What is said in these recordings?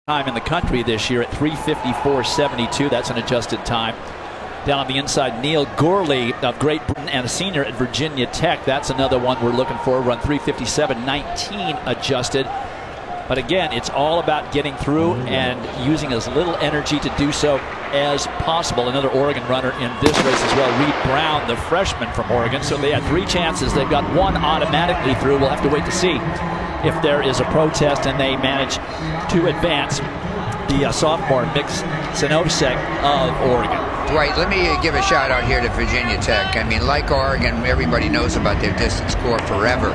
time in the country this year at 3:54.72. That's an adjusted time. Down on the inside, Neil Gourley of Great Britain and a senior at Virginia Tech. That's another one we're looking for. Run 3:57.19 adjusted. But again, it's all about getting through and using as little energy to do so as possible. Another Oregon runner in this race as well, Reed Brown, the freshman from Oregon. So they had 3 chances. They've got 1 automatically through. We'll have to wait to see if there is a protest and they manage to advance. The sophomore Mick Sinovsek of Oregon. Dwight, let me give a shout out here to Virginia Tech. I mean, like Oregon, everybody knows about their distance corps forever.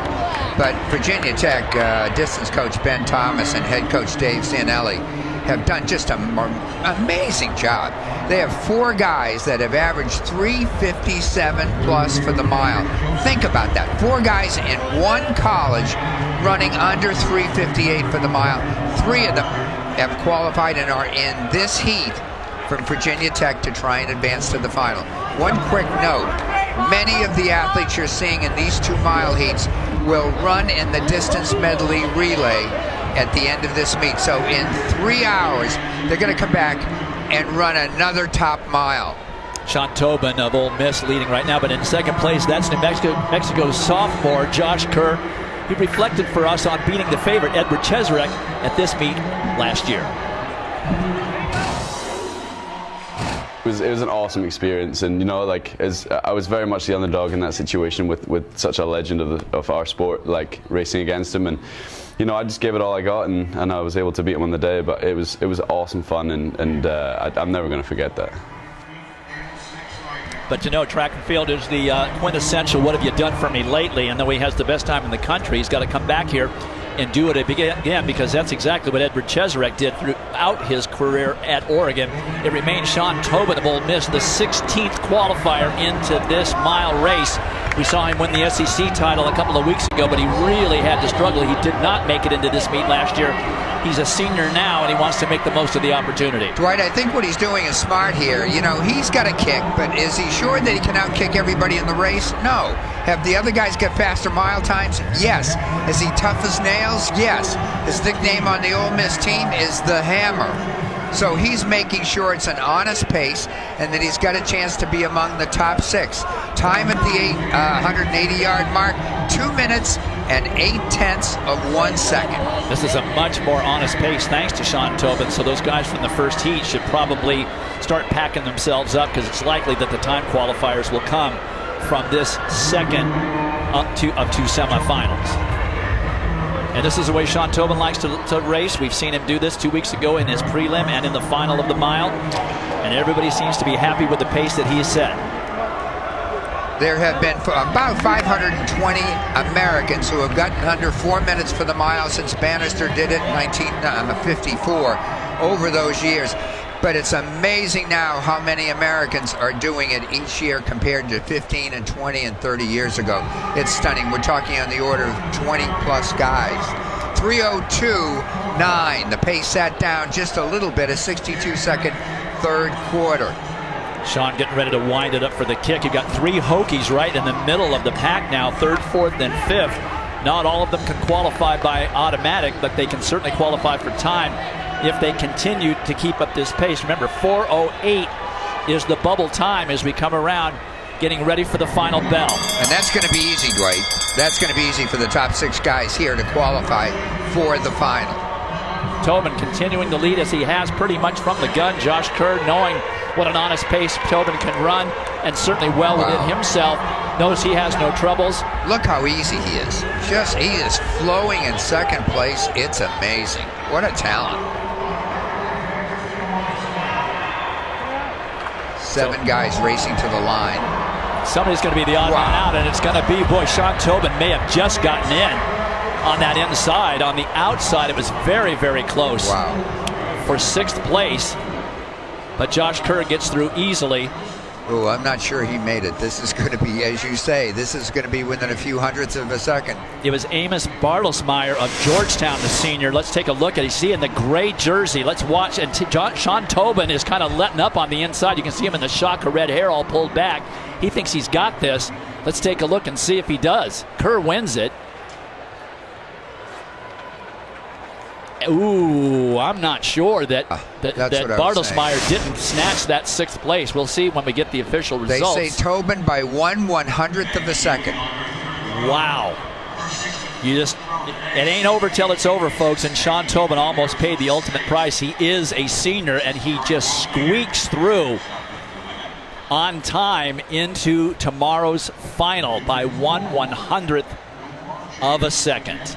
But Virginia Tech distance coach Ben Thomas and head coach Dave Zanelli have done just an amazing job. They have 4 guys that have averaged 3:57 plus for the mile. Think about that. 4 guys in one college running under 3:58 for the mile. 3 of them have qualified and are in this heat from Virginia Tech to try and advance to the final. One quick note, many of the athletes you're seeing in these 2-mile heats will run in the distance medley relay at the end of this meet. So in 3 hours, they're going to come back and run another top mile. Sean Tobin of Ole Miss leading right now, but in second place, that's New Mexico's sophomore, Josh Kerr. He reflected for us on beating the favorite, Edward Cheserek, at this meet last year. It was an awesome experience, and I was very much the underdog in that situation with such a legend of our sport, like racing against him, and I just gave it all I got, and I was able to beat him on the day. But it was awesome fun, and I'm never going to forget that. But track and field is the quintessential "what have you done for me lately?" And though he has the best time in the country, he's got to come back here and do it again, because that's exactly what Edward Cheserek did throughout his career at Oregon. It remains Sean Tobin of Ole Miss, the 16th qualifier into this mile race. We saw him win the SEC title a couple of weeks ago, but he really had to struggle. He did not make it into this meet last year. He's a senior now, and he wants to make the most of the opportunity. Dwight, I think what he's doing is smart here. He's got a kick, but is he sure that he can outkick everybody in the race? No. Have the other guys got faster mile times? Yes. Is he tough as nails? Yes. His nickname on the Ole Miss team is the Hammer. So he's making sure it's an honest pace and that he's got a chance to be among the top 6. Time at the 180-yard mark, 2 minutes and 0.8 of 1 second. This is a much more honest pace thanks to Sean Tobin. So those guys from the first heat should probably start packing themselves up, because it's likely that the time qualifiers will come from this second of 2 semifinals. And this is the way Sean Tobin likes to race. We've seen him do this 2 weeks ago in his prelim and in the final of the mile. And everybody seems to be happy with the pace that he has set. There have been about 520 Americans who have gotten under 4 minutes for the mile since Bannister did it in 1954 over those years. But it's amazing now how many Americans are doing it each year compared to 15 and 20 and 30 years ago. It's stunning. We're talking on the order of 20-plus guys. 3:02.9. The pace sat down just a little bit, a 62-second third quarter. Sean getting ready to wind it up for the kick. You've got 3 Hokies right in the middle of the pack now, 3rd, 4th, and 5th. Not all of them can qualify by automatic, but they can certainly qualify for time if they continue to keep up this pace. Remember, 4:08 is the bubble time as we come around, getting ready for the final bell. And that's going to be easy, Dwight. That's going to be easy for the top 6 guys here to qualify for the final. Tobin continuing to lead as he has pretty much from the gun. Josh Kerr, knowing what an honest pace Tobin can run, and certainly well within himself, knows he has no troubles. Look how easy he is. He is flowing in second place. It's amazing. What a talent. 7 guys racing to the line. Somebody's going to be the odd man out, and it's going to be, Sean Tobin may have just gotten in on that inside. On the outside, it was very, very close. For 6th place. But Josh Kerr gets through easily. Oh, I'm not sure he made it. This is going to be, as you say, this is going to be within a few hundredths of a second. It was Amos Bartlesmeyer of Georgetown, the senior. Let's take a look at it. You see in the gray jersey. Let's watch. And Sean Tobin is kind of letting up on the inside. You can see him in the shock of red hair all pulled back. He thinks he's got this. Let's take a look and see if he does. Kerr wins it. Ooh, I'm not sure that That's what I was Bartelsmeyer didn't snatch that 6th place. We'll see when we get the official results. They say Tobin by 1/100th of a second. Wow. It ain't over till it's over, folks, and Sean Tobin almost paid the ultimate price. He is a senior, and he just squeaks through on time into tomorrow's final by 1/100th of a second.